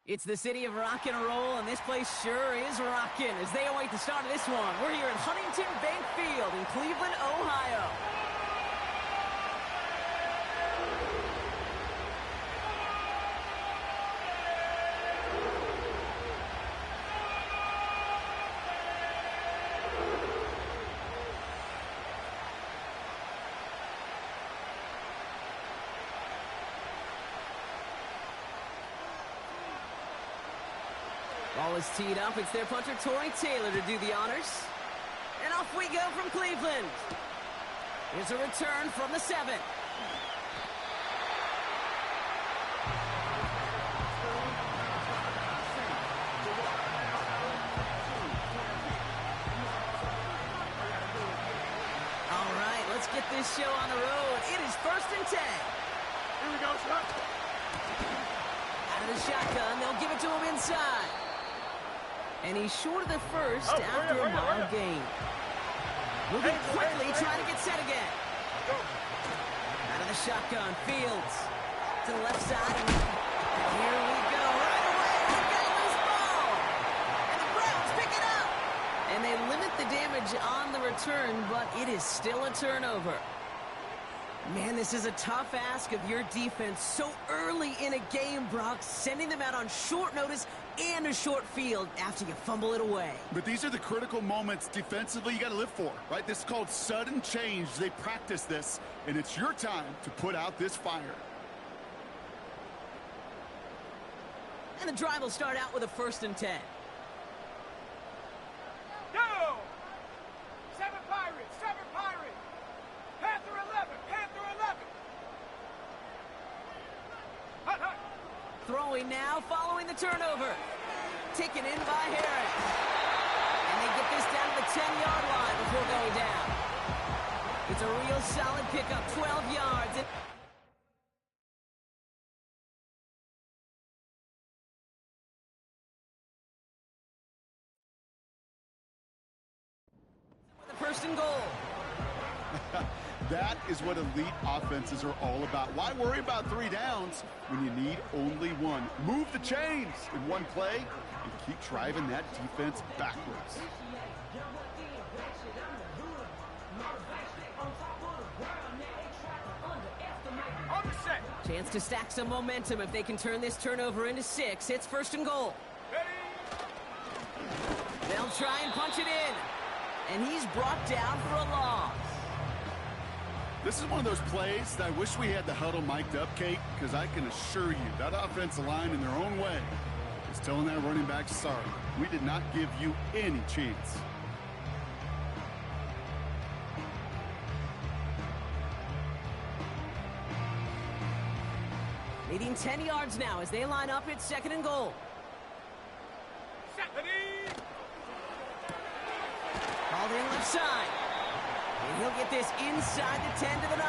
It's the city of rock and roll, and this place sure is rocking as they await the start of this one. We're here at Huntington Bank Field in Cleveland, Ohio. Ball is teed up. It's their punter, Tory Taylor, to do the honors. And off we go from Cleveland. Here's a return from the 7. All right, let's get this show on the road. It is 1st and 10. Here we go, shot. Out of the shotgun, they'll give it to him inside. And he's short of the first after a mild gain. Moving quickly, trying to get set again. Out of the shotgun, Fields to the left side. And here we go. Right away, they've got a loose ball. And the Browns pick it up. And they limit the damage on the return, but it is still a turnover. Man, this is a tough ask of your defense so early in a game, Brock, sending them out on short notice and a short field after you fumble it away. But these are the critical moments defensively you got to live for, right? This is called sudden change. They practice this, and it's your time to put out this fire. And the drive will start out with a 1st and 10. Go! 7 Pirates, 7 Pirates. Panther 11, Panther 11. Hut, hut. Throwing now, following the turnover. Taken in by Harris. And they get this down to the 10-yard line before going down. It's a real solid pickup, 12 yards. With a 1st and goal. That is what elite offenses are all about. Why worry about 3 downs when you need only 1? Move the chains in one play and keep driving that defense backwards. On the set. Chance to stack some momentum if they can turn this turnover into 6. It's 1st and goal. Ready? They'll try and punch it in. And he's brought down for a loss. This is one of those plays that I wish we had the huddle mic'd up, Kate, because I can assure you that offensive line in their own way is telling that running back, sorry, we did not give you any chance. Leading 10 yards now as they line up. It's 2nd and goal. Set, ready? Called in left side. And he'll get this inside the 10 to the 9.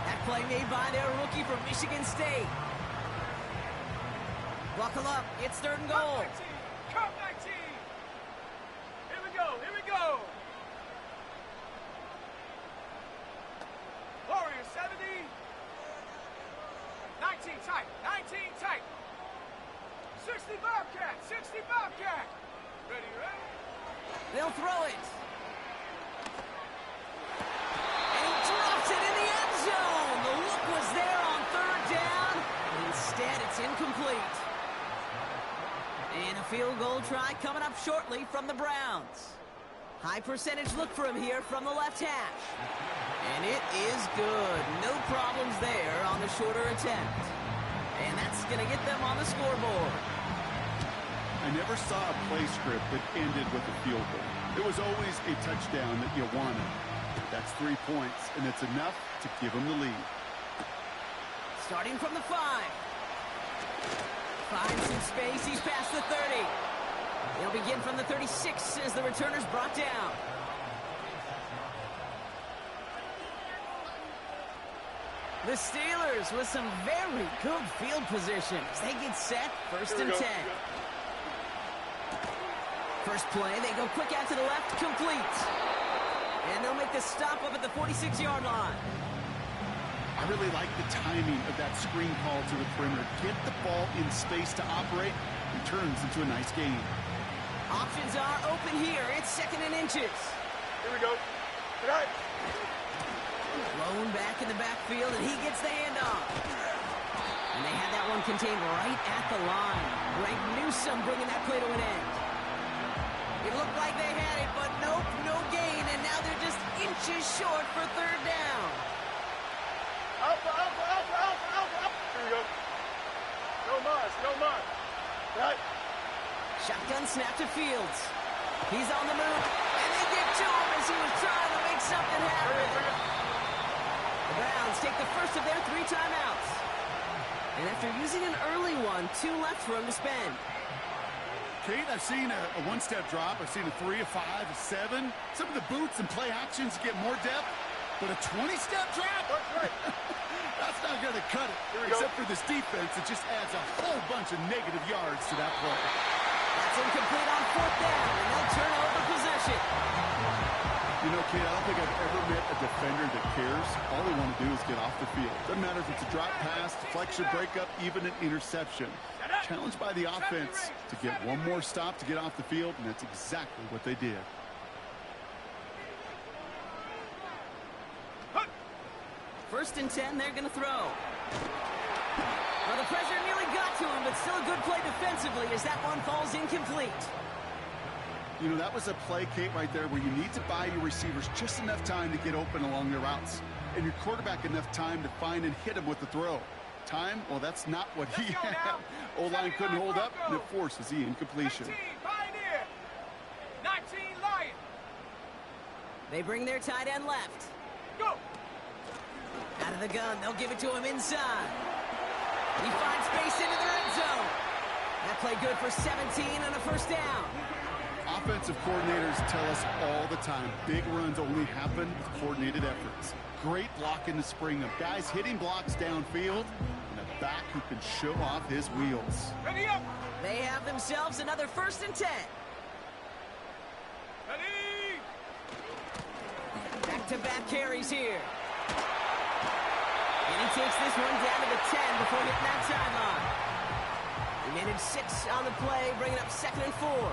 That play made by their rookie from Michigan State. Buckle up. It's 3rd and goal. Cup 19. Here we go, here we go. Warriors 70. 19 tight, 19 tight. 60 Bobcat, 60 Bobcat. Ready, ready? They'll throw it. And he drops it in the end zone. The look was there on 3rd down. But instead, it's incomplete. And a field goal try coming up shortly from the Browns. High percentage look for him here from the left hash. And it is good. No problems there on the shorter attempt. And that's going to get them on the scoreboard. I never saw a play script that ended with a field goal. It was always a touchdown that you wanted. That's 3 points, and it's enough to give them the lead. Starting from the 5. Finds some space. He's past the 30. They'll begin from the 36 as the returner's brought down. The Steelers with some very good field positions. They get set, 1st and 10. First play, they go quick out to the left, complete. And they'll make the stop up at the 46-yard line. I really like the timing of that screen call to the perimeter. Get the ball in space to operate, and turns into a nice game. Options are open here. It's 2nd and inches. Here we go. Tonight. Thrown back in the backfield, and he gets the handoff. And they had that one contained right at the line. Greg Newsome bringing that play to an end. It looked like they had it, but nope, no gain, and now they're just inches short for 3rd down. Alpha, alpha, alpha, alpha, alpha, alpha. Here we go. No Mars, no Mars. Right. Shotgun snap to Fields. He's on the move, and they get to him as he was trying to make something happen. The Browns take the first of their 3 timeouts. And after using an early one, 2 left for him to spend. Kate, I've seen a one-step drop. I've seen a 3, a 5, a 7. Some of the boots and play actions get more depth, but a 20-step drop? That's right. That's not going to cut it. Except for this defense, it just adds a whole bunch of negative yards to that play. That's incomplete on 4th down, and they'll turn over possession. You know, Kate, I don't think I've ever met a defender that cares. All they want to do is get off the field. Doesn't matter if it's a drop pass, deflection, breakup, even an interception. Challenged by the offense to get one more stop to get off the field, and that's exactly what they did. First and 10, they're going to throw. Well, the pressure nearly got to him, but still a good play defensively as that one falls incomplete. You know, that was a play, Kate, right there where you need to buy your receivers just enough time to get open along their routes, and your quarterback enough time to find and hit him with the throw. Time, well, that's not what he had. O-line couldn't hold up, and it forces the incompletion. 18, Pioneer. 19, Lion. They bring their tight end left. Go. Out of the gun, they'll give it to him inside. He finds space into the red zone. That play good for 17 and a first down. Offensive coordinators tell us all the time, big runs only happen with coordinated efforts. Great block in the spring of guys hitting blocks downfield, and a back who can show off his wheels. Ready up. They have themselves another 1st and 10. Ready. Back-to-back carries here. And he takes this one down to the 10 before hitting that sideline. He made it 6 on the play, bringing up 2nd and 4.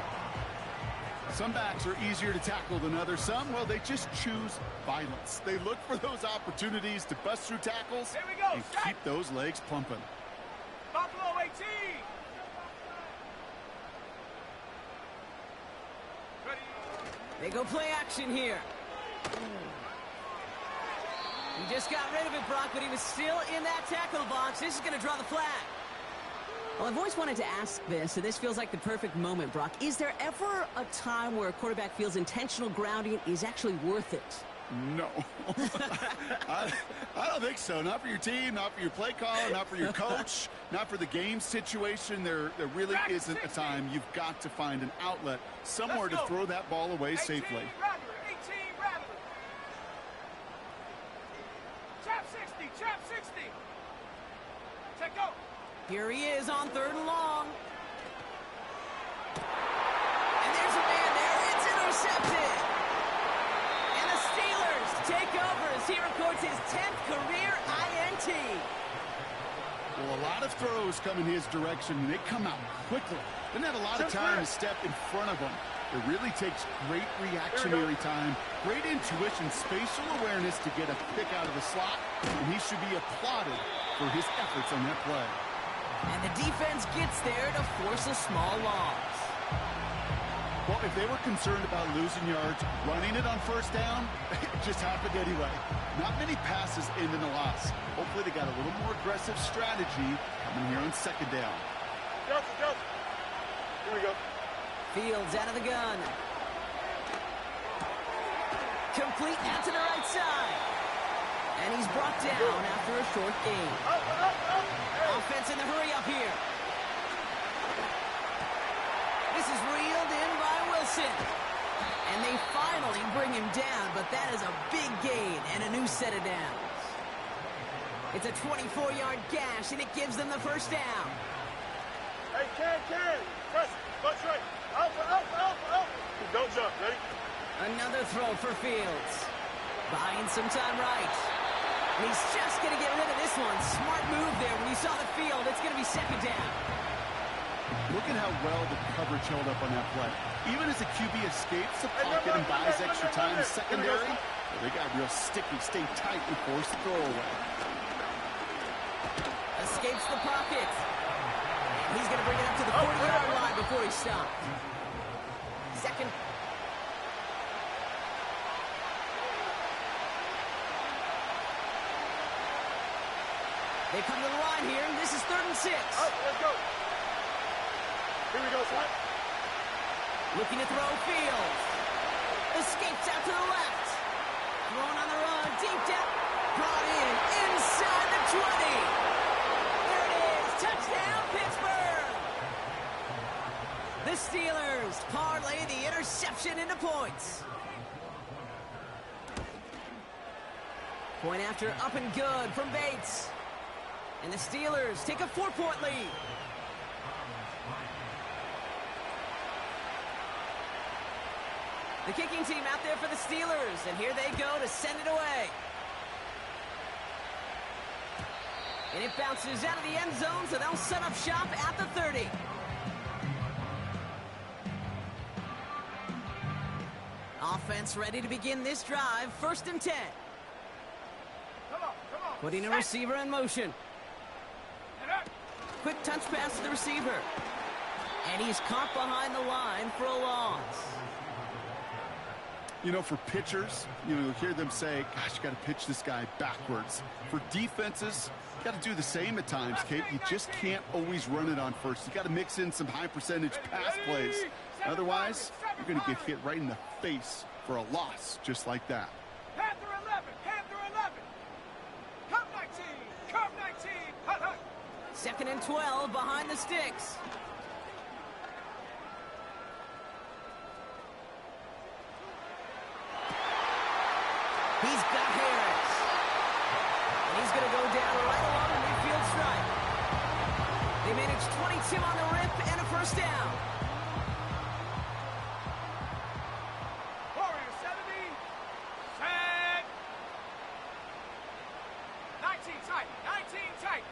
Some backs are easier to tackle than others. Some, well, they just choose violence. They look for those opportunities to bust through tackles Here we go, and set. keep those legs pumping. Buffalo 18. Ready. They go play action here. He just got rid of it, Brock, but he was still in that tackle box. This is going to draw the flag. Well, I've always wanted to ask this, and this feels like the perfect moment, Brock. Is there ever a time where a quarterback feels intentional grounding is actually worth it? No. I don't think so. Not for your team, not for your play caller, not for your coach, not for the game situation. There really isn't a time. You've got to find an outlet, somewhere to throw that ball away 18, safely. Rattler. 18, Rattler. Chap 60, chap 60. Take go. Here he is on 3rd and long. And there's a man there. It's intercepted. And the Steelers take over as he records his 10th career INT. Well, a lot of throws come in his direction, and they come out quickly. Doesn't have a lot of time to step in front of them. It really takes great reactionary time, great intuition, spatial awareness to get a pick out of the slot, and he should be applauded for his efforts on that play. And the defense gets there to force a small loss. Well, if they were concerned about losing yards, running it on 1st down, it just happened anyway. Not many passes end in a loss. Hopefully they got a little more aggressive strategy coming here on 2nd down. Johnson. Here we go. Fields out of the gun. Complete out to the right side. And he's brought down after a short gain. Offense in the hurry up here. This is reeled in by Wilson. And they finally bring him down, but that is a big gain and a new set of downs. It's a 24-yard gash, and it gives them the 1st down. Hey, Ken. Press. Touch right. Alpha. Don't jump. Ready? Another throw for Fields. Buying some time right. And he's just going to get rid of this one. Smart move there when you saw the field. It's going to be second down. Look at how well the coverage held up on that play. Even as the QB escapes the pocket and buys extra time in the secondary, they got real sticky, stay tight, and force the throw away. Escapes the pocket. And he's going to bring it up to the 40-yard line before he stopped. Second. They come to the line here, and this is 3rd and 6. Oh, let's go. Here we go, son. Looking to throw Fields. Escapes out to the left. Thrown on the run, deep down. Brought in, inside the 20. There it is, touchdown Pittsburgh. The Steelers parlay the interception into points. Point after up and good from Bates. And the Steelers take a 4-point lead. The kicking team out there for the Steelers, and here they go to send it away. And it bounces out of the end zone, so they'll set up shop at the 30. Offense ready to begin this drive, 1st and 10. Come on. Putting a receiver in motion. Quick touch pass to the receiver. And he's caught behind the line for a loss. You know, for pitchers, you'll hear them say, gosh, you got to pitch this guy backwards. For defenses, you got to do the same at times, Kate. You just can't always run it on first. You got to mix in some high-percentage pass plays. Otherwise, you're going to get hit right in the face for a loss just like that. Panther 11, Panther 11. Curve 19, curve 19. Hut, hut. 2nd and 12 behind the sticks. He's got Harris. And he's going to go down right along the midfield stripe. They manage 22 on the rip and a 1st down. Warrior 70. Set. 19 tight, 19 tight.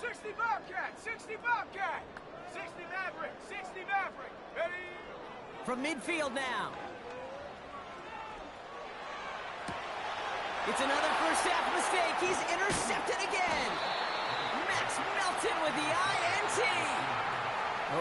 60 Bobcat, 60 Bobcat. 60 Maverick, 60 Maverick. Ready? From midfield now. It's another first half mistake. He's intercepted again. Max Melton with the INT.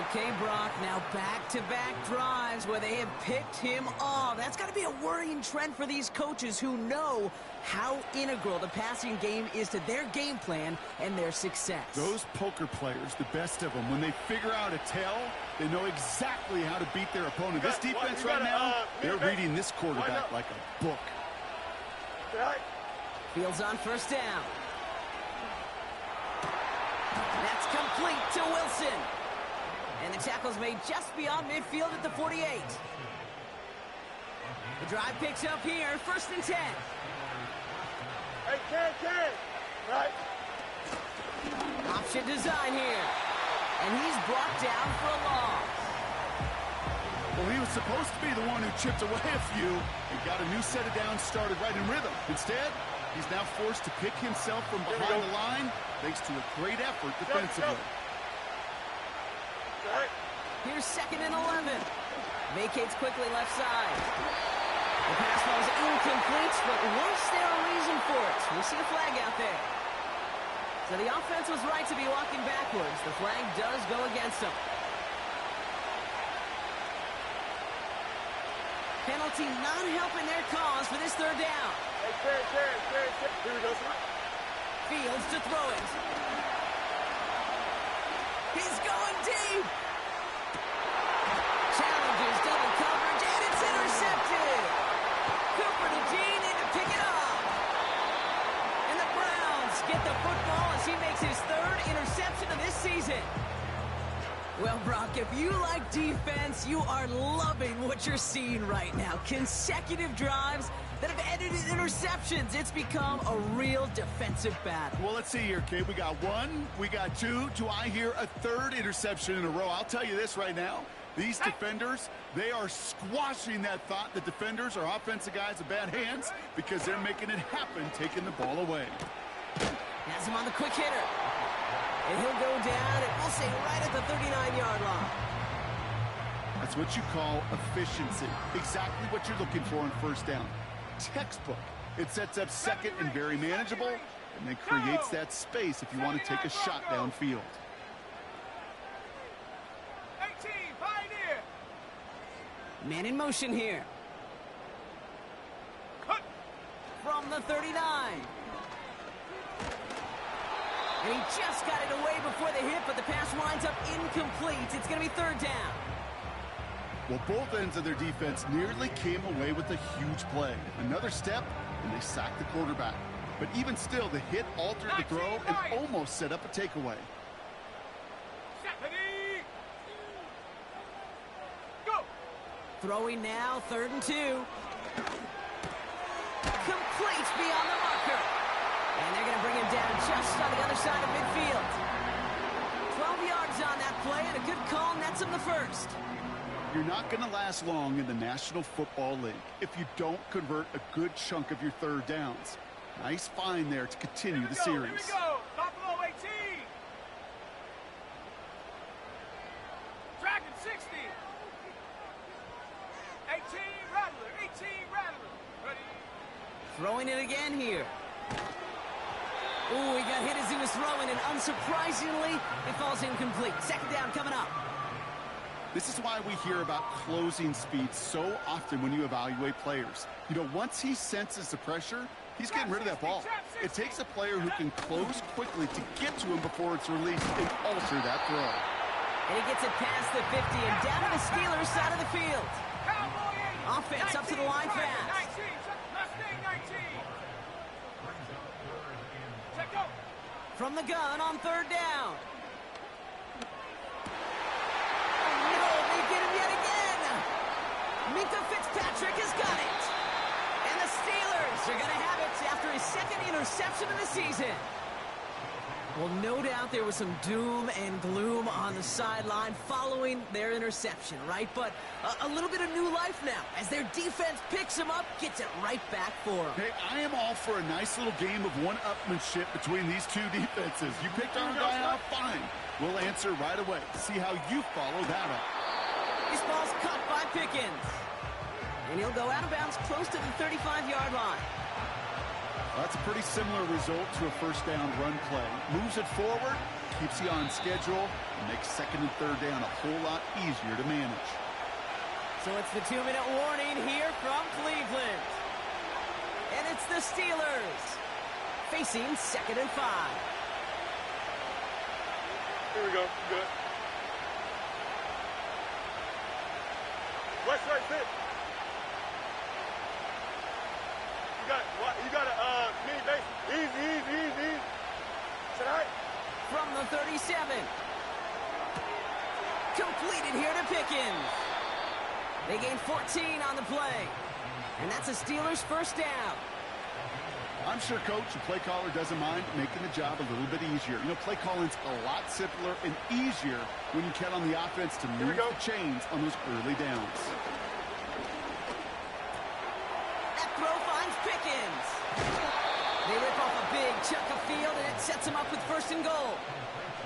Okay, Brock, now back-to-back drives where they have picked him off. That's got to be a worrying trend for these coaches who know how integral the passing game is to their game plan and their success. Those poker players, the best of them, when they figure out a tell, they know exactly how to beat their opponent. This defense right now, they're reading this quarterback like a book. Fields on 1st down. That's complete to Wilson. And the tackle's made just beyond midfield at the 48. The drive picks up here, 1st and 10. Hey, Ken. Right. Option design here. And he's brought down for a loss. Well, he was supposed to be the one who chipped away a few and got a new set of downs started right in rhythm. Instead, he's now forced to pick himself from behind the line thanks to a great effort defensively. Here's 2nd and 11. Vacates quickly left side. The pass ball is incomplete, but was there a reason for it? We see a flag out there. So the offense was right to be walking backwards. The flag does go against them. Penalty not helping their cause for this 3rd down. Hey, Ken. Here we go, son. Fields to throw it. He's going deep. Challenges double coverage, and it's intercepted. Cooper to Jean in to pick it up. And the Browns get the football as he makes his 3rd interception of this season. Well, Brock, if you like defense, you are loving what you're seeing right now. Consecutive drives that have ended in interceptions. It's become a real defensive battle. Well, let's see here, Kate. We got 1, we got 2. Do I hear a 3rd interception in a row? I'll tell you this right now. These defenders, they are squashing that thought that defenders or offensive guys have bad hands because they're making it happen, taking the ball away. Has him on the quick hitter. And he'll go down, and we'll say right at the 39-yard line. That's what you call efficiency. Exactly what you're looking for on first down. Textbook. It sets up second and very manageable, and then creates that space if you want to take a shot downfield. 18, Pioneer. Man in motion here. Cut. From the 39. And he just got it away before the hit, but the pass winds up incomplete. It's going to be third down. Well, both ends of their defense nearly came away with a huge play. Another step, and they sacked the quarterback. But even still, the hit altered the throw and almost set up a takeaway. Stephanie. Go. Throwing now, 3rd and 2. Complete beyond the marker. And they're going to bring him down just on the other side of midfield. 12 yards on that play, and a good call nets him the first. You're not going to last long in the National Football League if you don't convert a good chunk of your third downs. Nice find there to continue the series. Here we go. Buffalo 18. Dragon 60. 18 Rattler. 18 Rattler. Ready. Throwing it again here. Ooh, he got hit as he was throwing, and unsurprisingly, it falls incomplete. Second down coming up. This is why we hear about closing speed so often when you evaluate players. You know, once he senses the pressure, he's getting rid of that ball. It takes a player who can close quickly to get to him before it's released and alter that throw. And he gets it past the 50 and down to the Steelers' side of the field. Offense up to the line fast. 19. Mustang 19. Check go. From the gun on third down. Minkah Fitzpatrick has got it. And the Steelers are going to have it after his second interception of the season. Well, no doubt there was some doom and gloom on the sideline following their interception, right? But a little bit of new life now as their defense picks him up, gets it right back for him. Hey, I am all for a nice little game of one-upmanship between these two defenses. You picked our guy out, fine. We'll answer right away. See how you follow that up. This ball's caught by Pickens. And he'll go out of bounds close to the 35-yard line. That's a pretty similar result to a first down run play. Moves it forward, keeps you on schedule, and makes second and third down a whole lot easier to manage. So it's the 2-minute warning here from Cleveland. And it's the Steelers facing 2nd and 5. Here we go. Good. West right fit. You got a mini base. Easy. Sit high. From the 37. Completed here to Pickens. They gain 14 on the play. And that's a Steelers first down. I'm sure Coach, the play caller, doesn't mind making the job a little bit easier. You know, play calling's a lot simpler and easier when you count on the offense to move the chains on those early downs. That throw finds Pickens. They rip off a big chunk of field, and it sets them up with 1st and goal.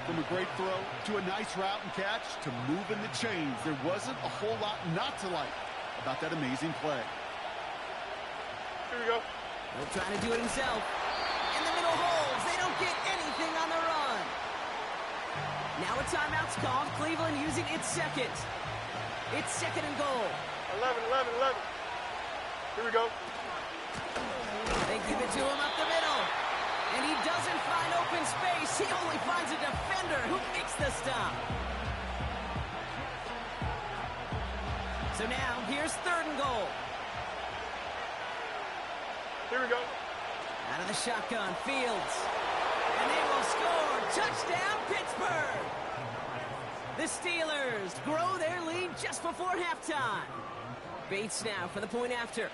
From a great throw to a nice route and catch to moving the chains, there wasn't a whole lot not to like about that amazing play. Here we go. He'll try to do it himself. In the middle holes. They don't get anything on the run. Now a timeout's called. Cleveland using its second. It's 2nd and goal. 11. Here we go. They give it to him up the middle. And he doesn't find open space. He only finds a defender who makes the stop. So now here's 3rd and goal. Here we go. Out of the shotgun, Fields. And they will score. Touchdown, Pittsburgh. The Steelers grow their lead just before halftime. Bates now for the point after.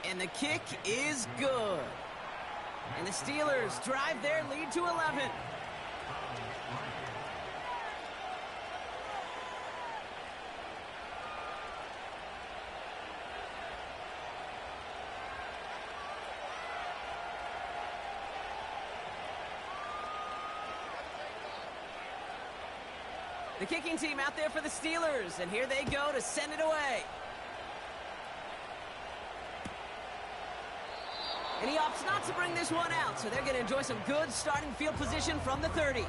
And the kick is good. And the Steelers drive their lead to 11. The kicking team out there for the Steelers, and here they go to send it away. And he opts not to bring this one out, so they're going to enjoy some good starting field position from the 30.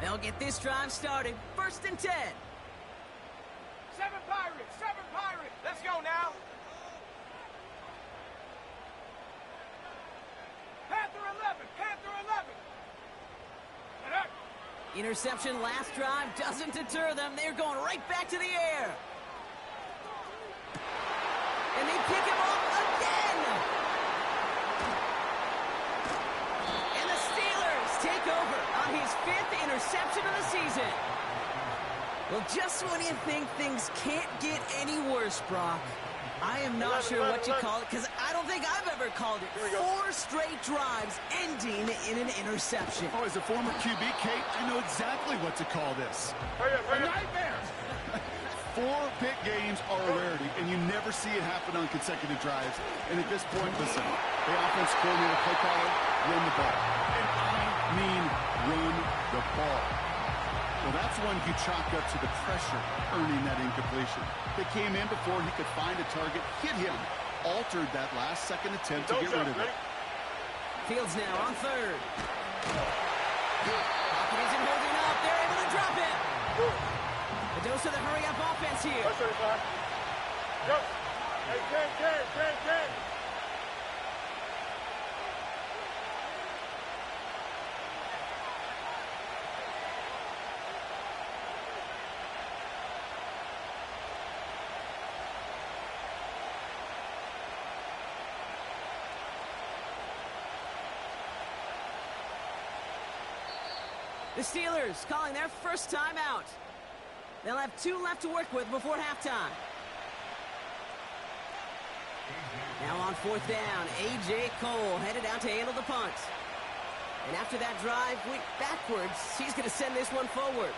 They'll get this drive started. 1st and 10. 7 Pirates, 7 Pirates. Let's go now. Panther 11, Panther 11. Interception last drive doesn't deter them. They're going right back to the air. And they pick him off again. And the Steelers take over on his 5th interception of the season. Well, just when you think things can't get any worse, Brock, I am not sure what you call it, because I don't think I've ever called it 4 straight drives ending in an interception. Oh, as a former QB, Kate, I know exactly what to call this. A nightmare! 4 big games are a rarity, and you never see it happen on consecutive drives. And at this point, listen, the offense coordinator, play caller, run the ball. And I mean run the ball. Well, that's one you chalk up to the pressure earning that incompletion. They came in before he could find a target, hit him, altered that last-second attempt to get rid of it. Fields now on 3rd. Pocket isn't holding up. They're able to drop it. The dose of the hurry-up offense here. Go. Hey, 10. The Steelers calling their first time out. They'll have 2 left to work with before halftime. Now on 4th down, A.J. Cole headed out to handle the punt. And after that drive went backwards, he's going to send this one forward.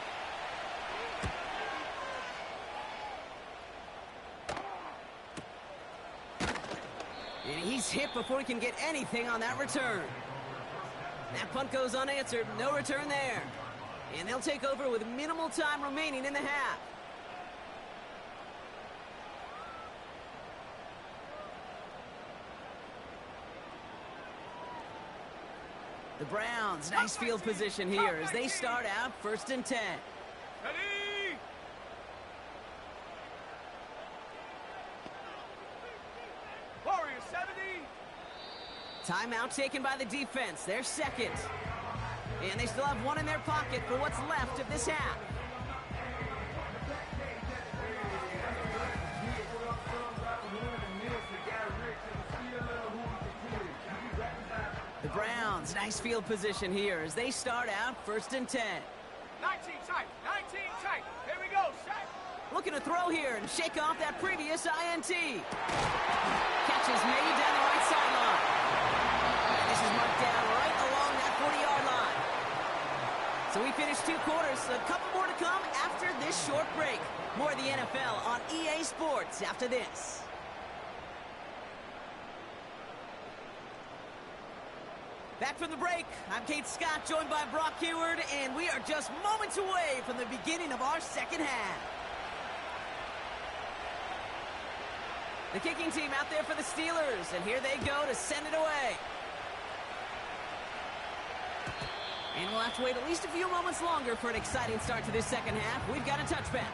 And he's hit before he can get anything on that return. That punt goes unanswered. No return there. And they'll take over with minimal time remaining in the half. The Browns, nice field position here as they start out 1st and 10. Ready? Warriors 70. Timeout taken by the defense. Their 2nd. And they still have 1 in their pocket for what's left of this half. The Browns, nice field position here as they start out 1st and 10. 19 tight. Here we go, set. Looking to throw here and shake off that previous INT. Catch is made down the right sideline. And this is marked down right along that 40-yard line. So we finished 2 quarters. A couple more to come after this short break. More of the NFL on EA Sports after this. Back from the break, I'm Kate Scott, joined by Brock Huard, and we are just moments away from the beginning of our 2nd half. The kicking team out there for the Steelers, and here they go to send it away. And we'll have to wait at least a few moments longer for an exciting start to this 2nd half. We've got a touchback.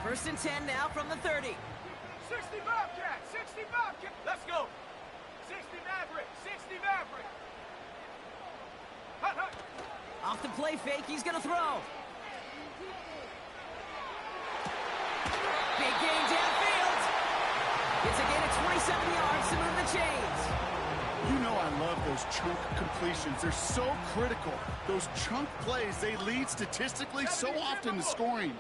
First and 10 now from the 30. 60 Bobcat, 60 Bobcat. Let's go. 60 Maverick, 60 Maverick. Hut, hut. Off the play fake, he's going to throw. Big gain downfield. It's a gain of 27 yards to move the chains. You know I love those chunk completions. They're so critical. Those chunk plays, they lead statistically so often to scoring.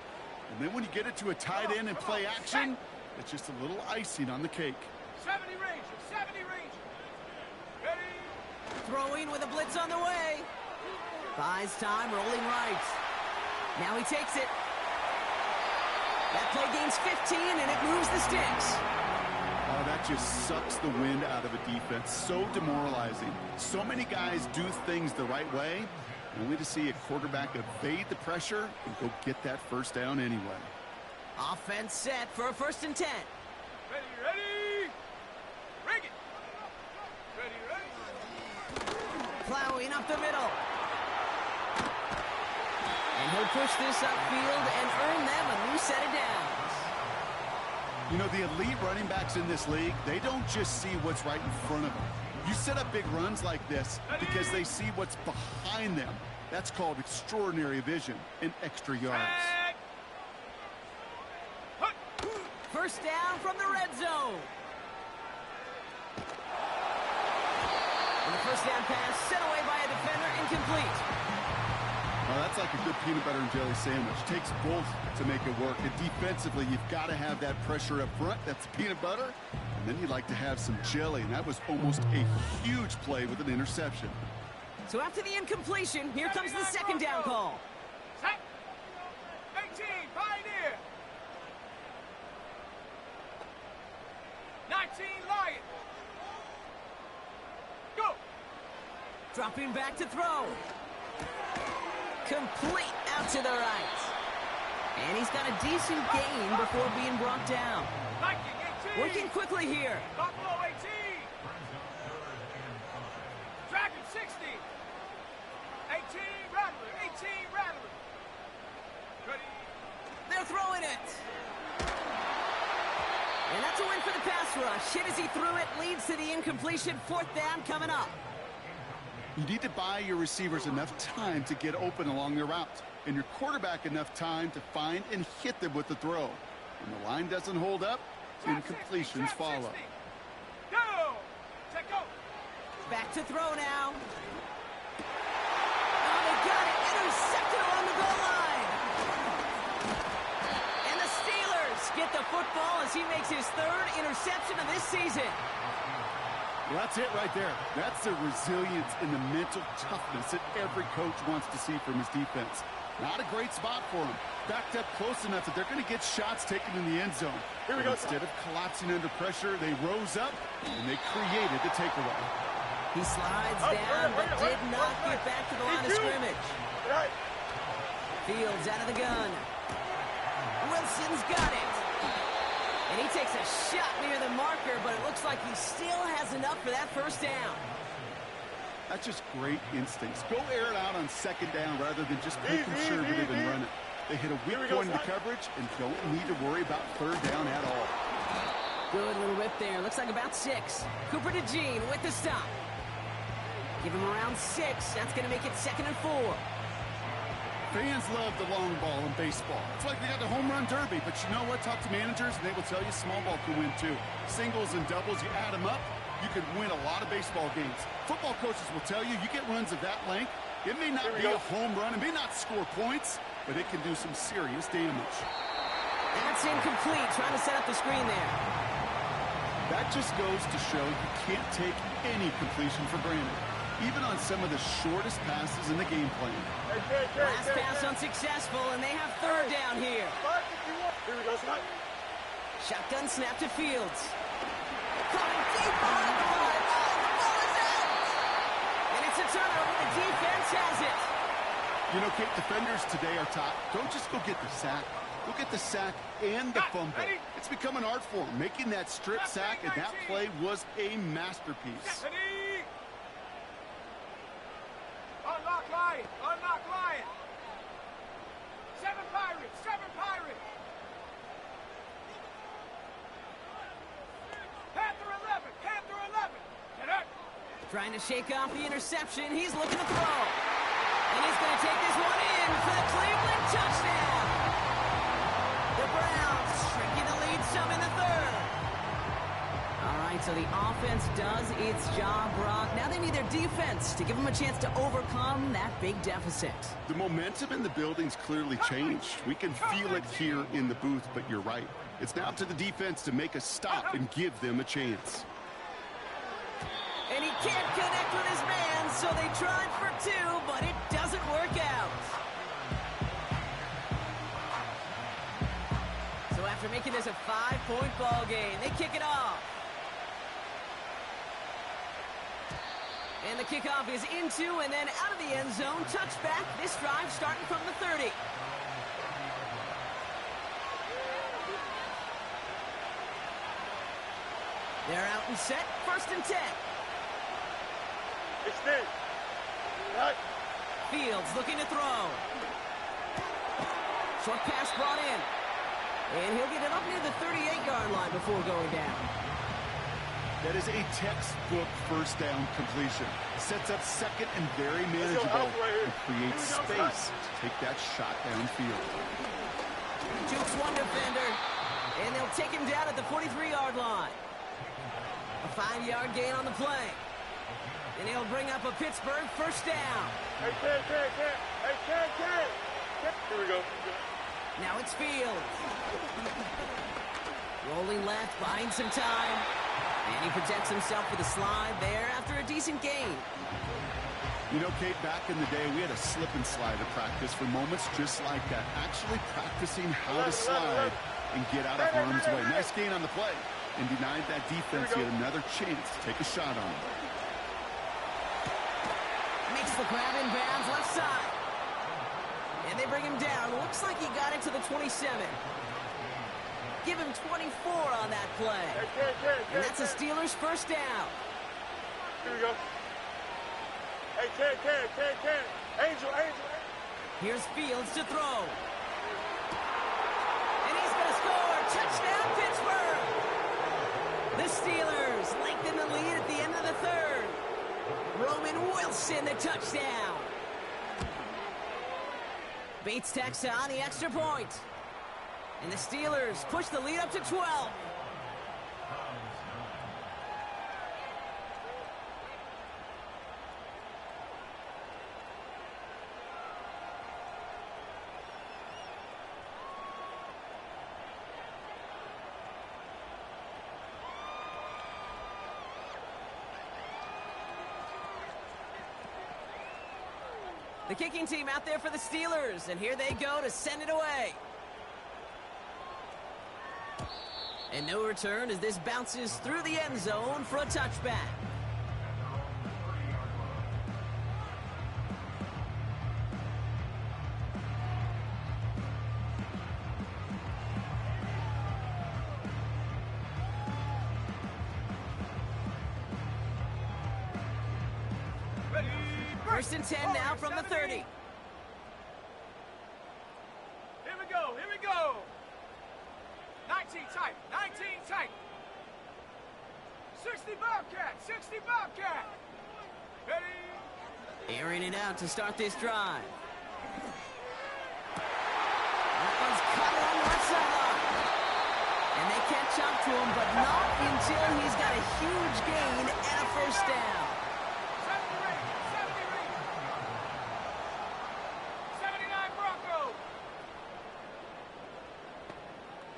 And then when you get it to a tight end and play action, It's just a little icing on the cake. 70 Ranger, 70 Ranger. Ready? Throwing with a blitz on the way. Buys time, rolling right. Now he takes it. That play gains 15, and it moves the sticks. Oh, that just sucks the wind out of a defense. So demoralizing. So many guys do things the right way, only to see a quarterback evade the pressure and go get that first down anyway. Offense set for a 1st and 10. Ready, ready. Rig it. Ready, ready. Plowing up the middle. And he'll push this upfield and earn them a new set of downs. You know, the elite running backs in this league, they don't just see what's right in front of them. You set up big runs like this because they see what's behind them. That's called extraordinary vision and extra yards. First down from the red zone. And the first down pass sent away by a defender, incomplete. Well, that's like a good peanut butter and jelly sandwich. Takes both to make it work. And defensively, you've got to have that pressure up front. That's peanut butter. And then you like to have some jelly. And that was almost a huge play with an interception. So after the incompletion, here comes the second down call. Set. 18, Pioneer. 19, Lion. Go. Dropping back to throw. Complete out to the right. And he's got a decent gain before being brought down. Viking 18. Working quickly here. Buffalo 18. Dragon 60. 18, Rattler. 18, Rattler. Ready. They're throwing it. And that's a win for the pass rush. Hit as he threw it, leads to the incompletion. 4th down coming up. You need to buy your receivers enough time to get open along their route, and your quarterback enough time to find and hit them with the throw. When the line doesn't hold up, incompletions follow. Go! Check go! Back to throw now. Oh, they got it. Intercepted along the goal line. And the Steelers get the football as he makes his 3rd interception of this season. Well, that's it right there. That's the resilience and the mental toughness that every coach wants to see from his defense. Not a great spot for him. Backed up close enough that they're going to get shots taken in the end zone. Here we go. Instead of collapsing under pressure, they rose up and they created the takeaway. He slides down, but did not get back to the line of scrimmage. Fields out of the gun. Wilson's got it. And he takes a shot near the marker, but it looks like he still has enough for that first down. That's just great instincts. Go air it out on 2nd down rather than just be conservative and run it. They hit a weak point in the coverage and don't need to worry about 3rd down at all. Good little whip there. Looks like about 6. Cooper to Gene with the stop. Give him around 6. That's going to make it 2nd and 4. Fans love the long ball in baseball. It's like they got the home run derby, but you know what? Talk to managers, and they will tell you small ball can win too. Singles and doubles, you add them up, you can win a lot of baseball games. Football coaches will tell you, you get runs of that length, it may not be a home run, it may not score points, but it can do some serious damage. That's incomplete, trying to set up the screen there. That just goes to show you can't take any completion for granted, even on some of the shortest passes in the game plan. Last pass unsuccessful, and they have 3rd down here. Here we go, Scott. Shotgun snap to Fields. Coming deep behind the line. Oh, the ball is out! And it's a turnover. The defense has it. You know, Kate, defenders today are taught, don't just go get the sack. Go get the sack and the fumble. It's become an art form. Making that strip sack, and that play was a masterpiece. Unlock Lion! Unlock Lion! 7 Pirates! 7 Pirates! Panther 11! Panther 11! Get up! Trying to shake off the interception. He's looking to throw. And he's going to take this one in for the Cleveland touchdown. The Browns shrinking the lead some in the 3rd. All right, right, so the offense does its job, Brock. Now they need their defense to give them a chance to overcome that big deficit. The momentum in the building's clearly changed. We can feel it here in the booth, but you're right. It's now up to the defense to make a stop and give them a chance. And he can't connect with his man, so they tried for two, but it doesn't work out. So after making this a 5-point ball game, they kick it off. And the kickoff is into and then out of the end zone. Touchback. This drive starting from the 30. They're out and set. 1st and 10. Extend. Right. Fields looking to throw. Short pass brought in. And he'll get it up near the 38-yard line before going down. That is a textbook first down completion. Sets up second and very manageable and creates space to take that shot downfield. Jukes one defender, and they'll take him down at the 43-yard line. A 5-yard gain on the play. And he'll bring up a Pittsburgh 1st down. Hey, Ken. Here we go. Now it's Fields. Rolling left, buying some time. And he protects himself with a slide there after a decent gain. You know, Kate, back in the day, we had a slip and slide at practice for moments just like that. Actually practicing how to slide and get out of harm's way. Nice gain on the play. And denied that defense yet another chance to take a shot on him. Makes the grab in bounds left side. And they bring him down. Looks like he got it to the 27. Give him 24 on that play. And that's a Steelers 1st down. Here we go. Hey, Ken. Angel. Here's Fields to throw. And he's going to score. Touchdown, Pittsburgh. The Steelers lengthen the lead at the end of the 3rd. Roman Wilson, the touchdown. Bates tacks on the extra point. And the Steelers push the lead up to 12. The kicking team out there for the Steelers, and here they go to send it away. And no return as this bounces through the end zone for a touchback. Ready. 1st and 10 now from the 30. Here we go. 19 tight. 60 Bobcat. Ready. Airing it out to start this drive. That one's cut on the left sideline. And they catch up to him, but not until he's got a huge gain and a 1st down. 79 Broncos.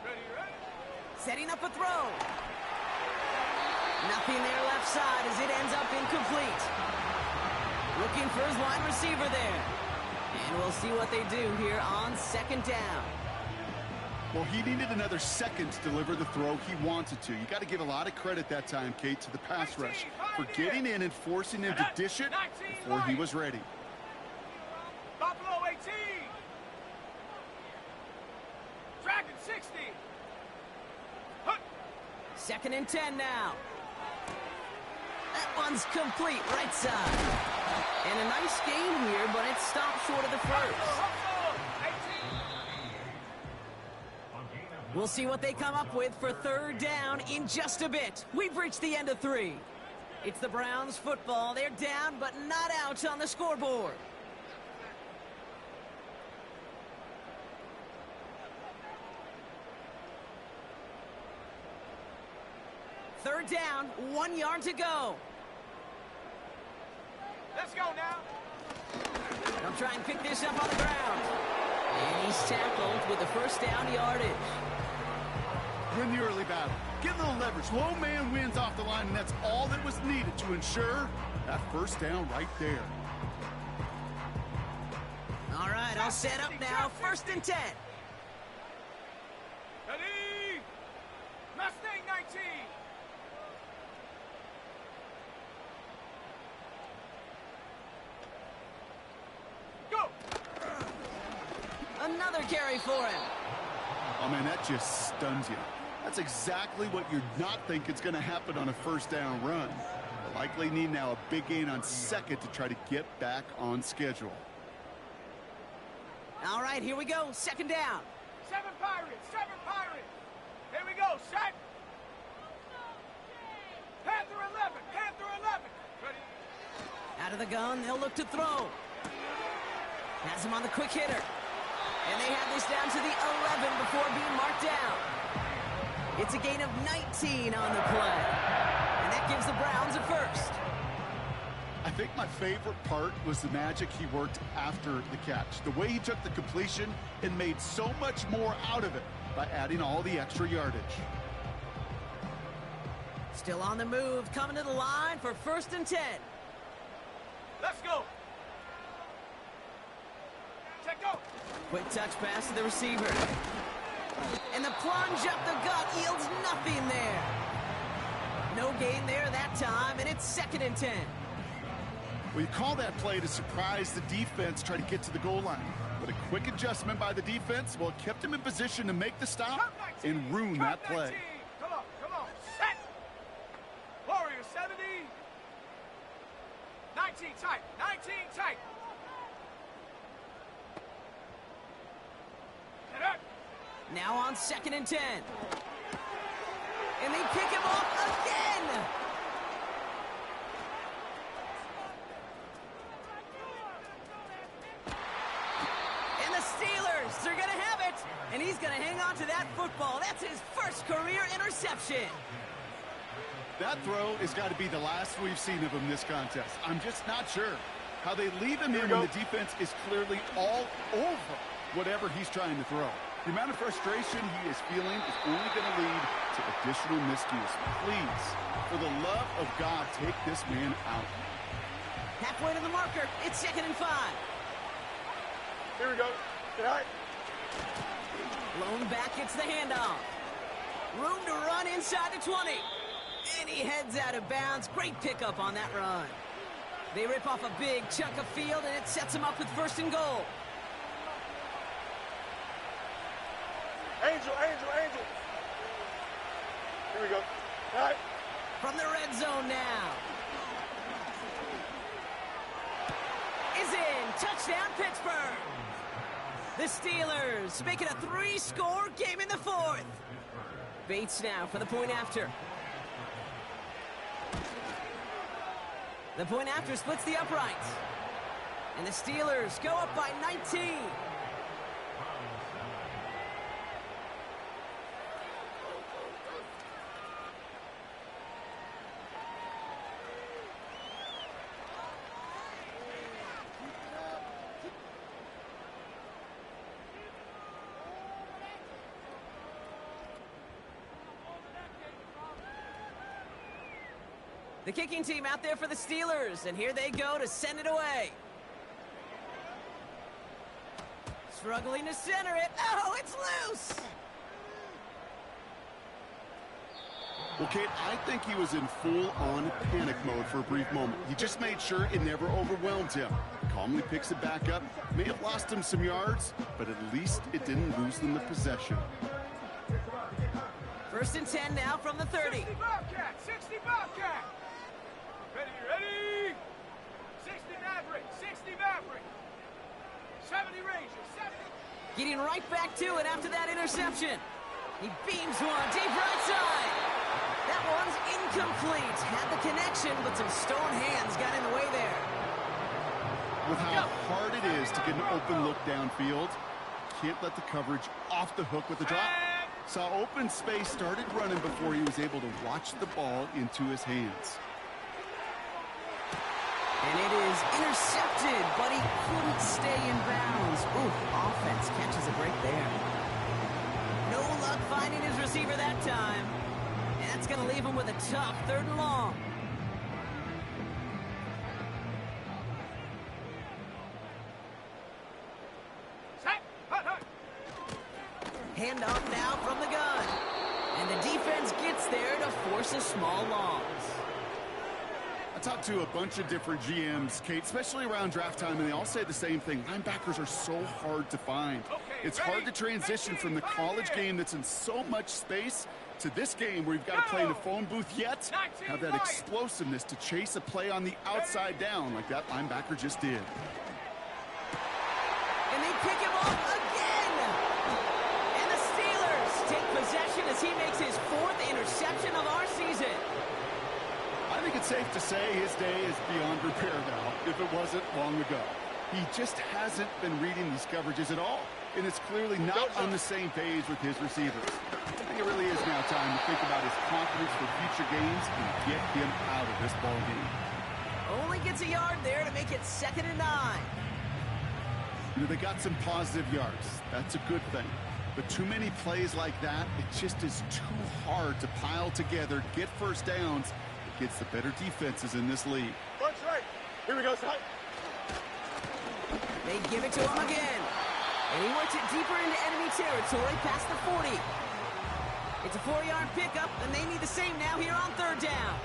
Ready. Setting up a throw. Nothing there left side as it ends up incomplete. Looking for his wide receiver there. And we'll see what they do here on 2nd down. Well, he needed another second to deliver the throw he wanted to. You got to give a lot of credit that time, Kate, to the pass rush for getting in and forcing him to dish it before he was ready. Buffalo 18. Dragon 60. 2nd and 10 now. That one's complete right side. And a nice gain here, but it stopped short of the 1st. We'll see what they come up with for 3rd down in just a bit. We've reached the end of 3. It's the Browns football. They're down, but not out on the scoreboard. Third down, 1 yard to go. Let's go now. They'll try and pick this up on the ground. And he's tackled with the first down yardage. Win the early battle. Get a little leverage. Low man wins off the line, and that's all that was needed to ensure that first down right there. All right, I'll set up now. 1st and 10. Ready? Mustang 19. Go. Another carry for him. Oh, man, that just stuns you. That's exactly what you're not thinking is going to happen on a first down run. They'll likely need now a big gain on 2nd to try to get back on schedule. All right, here we go. 2nd down. 7 Pirates. 7 Pirates. Here we go. Set. Panther 11. Panther 11. Ready? Out of the gun, they'll look to throw. Has him on the quick hitter. And they have this down to the 11 before being marked down. It's a gain of 19 on the play. And that gives the Browns a first. I think my favorite part was the magic he worked after the catch. The way he took the completion and made so much more out of it by adding all the extra yardage. Still on the move, coming to the line for 1st and 10. Let's go. Check go. Quick touch pass to the receiver. And the plunge up the gut yields nothing there. No gain there that time, and it's 2nd and 10. Well, you call that play to surprise the defense, try to get to the goal line. But a quick adjustment by the defense, well, it kept him in position to make the stop and ruin that play. Come on. Set. Warrior 70. 19 tight. 19 tight. Get up. Now on 2nd and 10. And they pick him off again. And the Steelers, they're going to have it. And he's going to hang on to that football. That's his first career interception. That throw has got to be the last we've seen of him this contest. I'm just not sure how they leave him in when the defense is clearly all over whatever he's trying to throw. The amount of frustration he is feeling is only going to lead to additional miscues. Please, for the love of God, take this man out. Halfway to the marker. It's 2nd and 5. Here we go. Get high. Lone back gets the handoff. Room to run inside the 20. And he heads out of bounds. Great pickup on that run. They rip off a big chunk of field, and it sets him up with 1st and goal. Angel. Here we go. All right. From the red zone now. Is in. Touchdown, Pittsburgh. The Steelers make it a 3-score game in the 4th. Bates now for the point after. The point after splits the uprights. And the Steelers go up by 19. The kicking team out there for the Steelers, and here they go to send it away. Struggling to center it. Oh, it's loose! Well, Kate, I think he was in full-on panic mode for a brief moment. He just made sure it never overwhelmed him. Calmly picks it back up. May have lost him some yards, but at least it didn't lose them the possession. 1st and 10 now from the 30. 60 Bobcat. 60 Bobcat. Ready. 60 Maverick. 60 Maverick. 70 Rangers. 70. Getting right back to it after that interception. He beams one deep right side. That one's incomplete. Had the connection, but some stone hands got in the way there. With how hard it is to get an open look downfield, can't let the coverage off the hook with the drop. And Saw open space, started running before he was able to watch the ball into his hands. And it is intercepted, but he couldn't stay in bounds. Ooh, offense catches a break there. No luck finding his receiver that time. And that's going to leave him with a tough 3rd and long. Hand off now from the gun. And the defense gets there to force a small loss. I talked to a bunch of different GMs, Kate, especially around draft time, and they all say the same thing. Linebackers are so hard to find. It's hard to transition from the college game that's in so much space to this game where you've got to play in a phone booth, yet have that explosiveness to chase a play on the outside down like that linebacker just did. And they pick him off again. And the Steelers take possession as he makes his 4th interception of our season. I think it's safe to say his day is beyond repair now, if it wasn't long ago. He just hasn't been reading these coverages at all, and it's clearly not on the same page with his receivers. I think it really is now time to think about his confidence for future games and get him out of this ball game. Only gets a yard there to make it 2nd and 9. You know, they got some positive yards. That's a good thing. But too many plays like that, it just is too hard to pile together, get first downs against the better defenses in this league. Bunch right. Here we go, son. They give it to him again. And he works it deeper into enemy territory past the 40. It's a 4-yard pickup, and they need the same now here on 3rd down.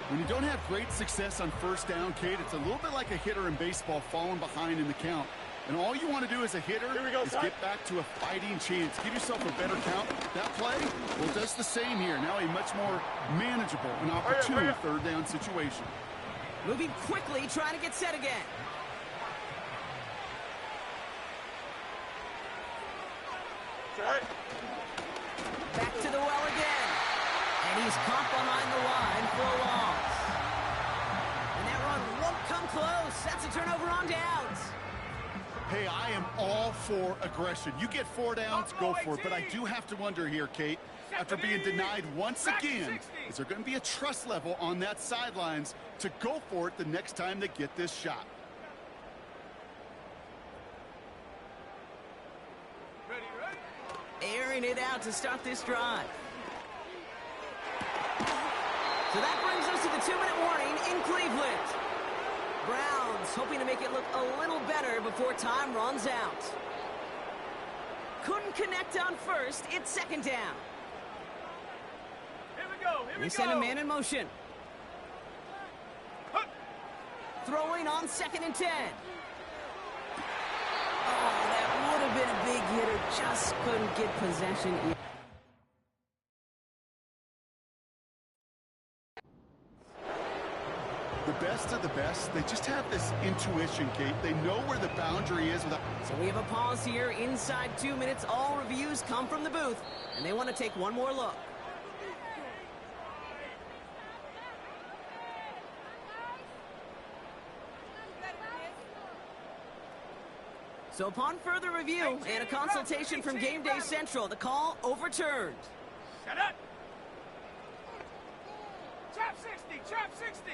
When you don't have great success on 1st down, Kate, it's a little bit like a hitter in baseball falling behind in the count. And all you want to do as a hitter is get back to a fighting chance. Give yourself a better count. That play, well, does the same here. Now a much more manageable and opportune 3rd down situation. Moving quickly, trying to get set again. Right. Back to the well again. And he's caught behind the line for a loss. And that run won't come close. That's a turnover on downs. Hey, I am all for aggression. You get 4 downs, go for it. But I do have to wonder here, Kate, after being denied once again, is there going to be a trust level on that sidelines to go for it the next time they get this shot? Airing it out to start this drive. So that brings us to the 2-minute warning in Cleveland. Browns hoping to make it look a little better before time runs out. Couldn't connect on 1st. It's 2nd down. Here we go. They send a man in motion. Throwing on 2nd and 10. Oh, that would have been a big hitter. Just couldn't get possession. The best of the best, they just have this intuition, Kate. They know where the boundary is without... So we have a pause here inside 2 minutes. All reviews come from the booth, and they want to take one more look. So upon further review and a consultation from Game Day Central, the call overturned. Shut up! Trap 60! Trap 60!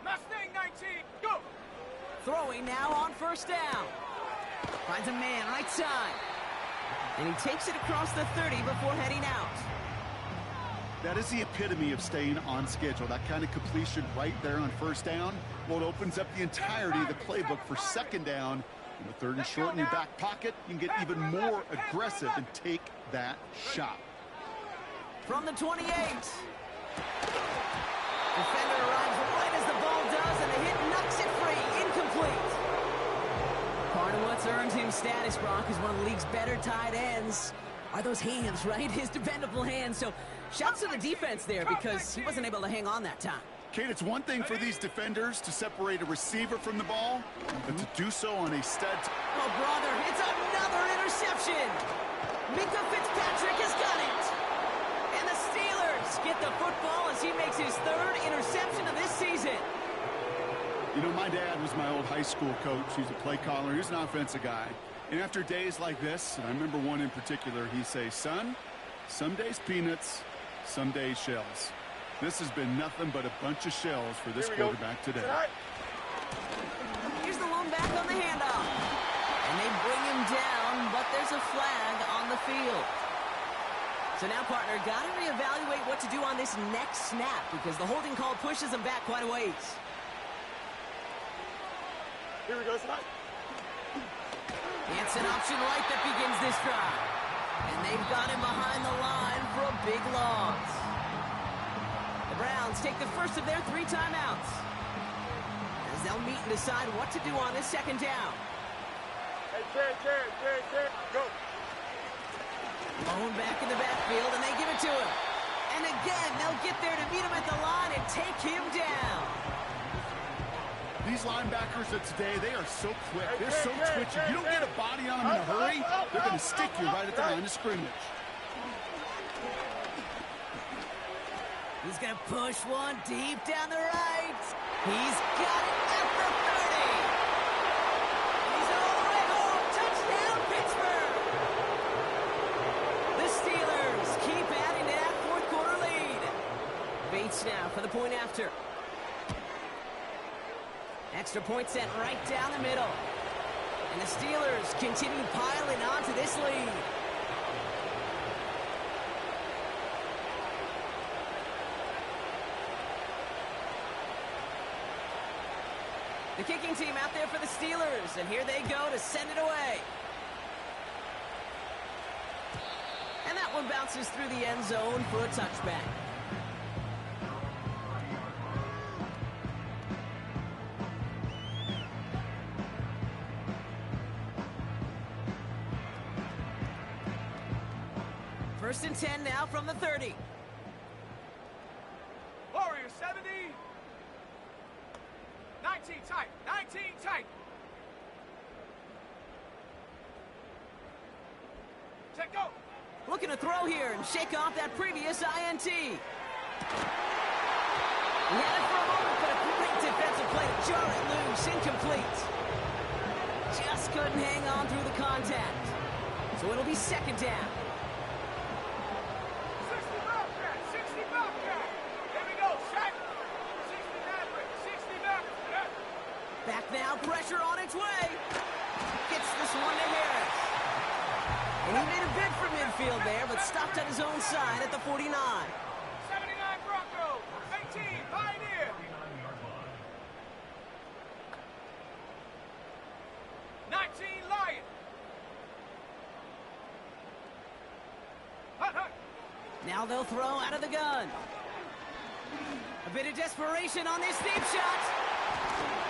Mustang 19, go! Throwing now on 1st down. Finds a man right side. And he takes it across the 30 before heading out. That is the epitome of staying on schedule. That kind of completion right there on 1st down. Well, it opens up the entirety of the playbook for 2nd down. In the 3rd and short in your back pocket, you can get even more aggressive and take that shot. From the 28. Defender arrives right as the ball does, and the hit knocks it free. Incomplete. Part of what's earned him status, Brock, is one of the league's better tight ends. Are those hands, right? His dependable hands. So shouts to the defense there because he wasn't able to hang on that time. Kate, it's one thing for these defenders to separate a receiver from the ball, but to do so on a stud... Oh, brother, it's another interception. Minkah Fitzpatrick has got it. And the Steelers get the football as he makes his 3rd interception of this season. You know, my dad was my old high school coach. He's a play caller. He was an offensive guy. And after days like this, and I remember one in particular, he say, son, some days peanuts, some days shells. This has been nothing but a bunch of shells for this quarterback today. Here's the lone back on the handoff. And they bring him down, but there's a flag on the field. So now, partner, got to reevaluate what to do on this next snap because the holding call pushes him back quite a ways. Here we go, son. It's an option right that begins this drive. And they've got him behind the line for a big loss. The Browns take the first of their 3 timeouts as they'll meet and decide what to do on this second down. Hey, Jared, go. Bone back in the backfield, and they give it to him. And again, they'll get there to meet him at the line and take him down. These linebackers of today, they are so quick. They're so twitchy. You don't get a body on them in a hurry, they're going to stick you right at the line of scrimmage. He's going to push one deep down the right. He's got it at the 30. He's all the way home. Touchdown, Pittsburgh. The Steelers keep adding to that fourth-quarter lead. Bates now for the point after. Extra point sent right down the middle. And the Steelers continue piling on to this lead. The kicking team out there for the Steelers, and here they go to send it away. And that one bounces through the end zone for a touchback. First and 10 now from the 30. Warriors 70. 19 tight. 19 tight. Check go. Looking to throw here and shake off that previous INT. He had it for a moment, but a great defensive play to jar it loose. Incomplete. Just couldn't hang on through the contact. So it'll be second down. 60 Bobcat. 60 Bobcat. Here we go. Shaq. 60 Maverick. 60 Maverick. Back now, pressure on its way. Gets this one to Harris. And he made a bid for midfield there, but stopped on his own side at the 49. 79 Broncos. 18 Pioneer. 19 Lion. Hunt, hunt. Now they'll throw out of the gun. A bit of desperation on this deep shot.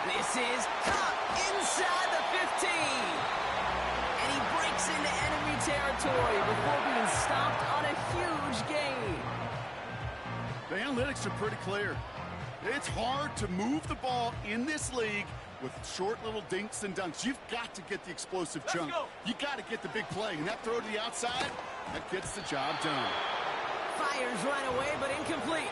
This is caught inside the 15. And he breaks into enemy territory before being stopped on a huge gain. The analytics are pretty clear. It's hard to move the ball in this league with short little dinks and dunks. You've got to get the explosive chunk. You got to get the big play. And that throw to the outside, that gets the job done. Fires right away, but incomplete.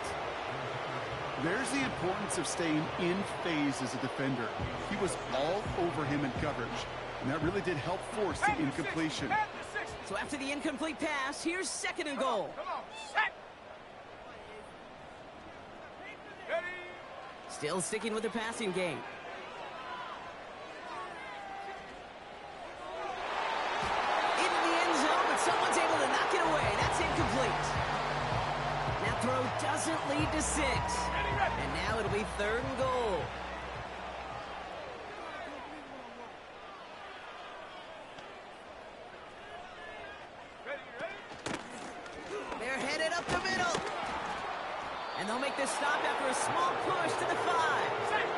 There's the importance of staying in phase as a defender. He was all over him in coverage, and that really did help force the incompletion. So after the incomplete pass, here's second and goal. Come on. Set. Ready. Still sticking with the passing game. Into the end zone, but someone's able to knock it away. That's incomplete. That throw doesn't lead to 6. And now it'll be third and goal. Ready, ready. They're headed up the middle. And they'll make this stop after a small push to the 5. Set.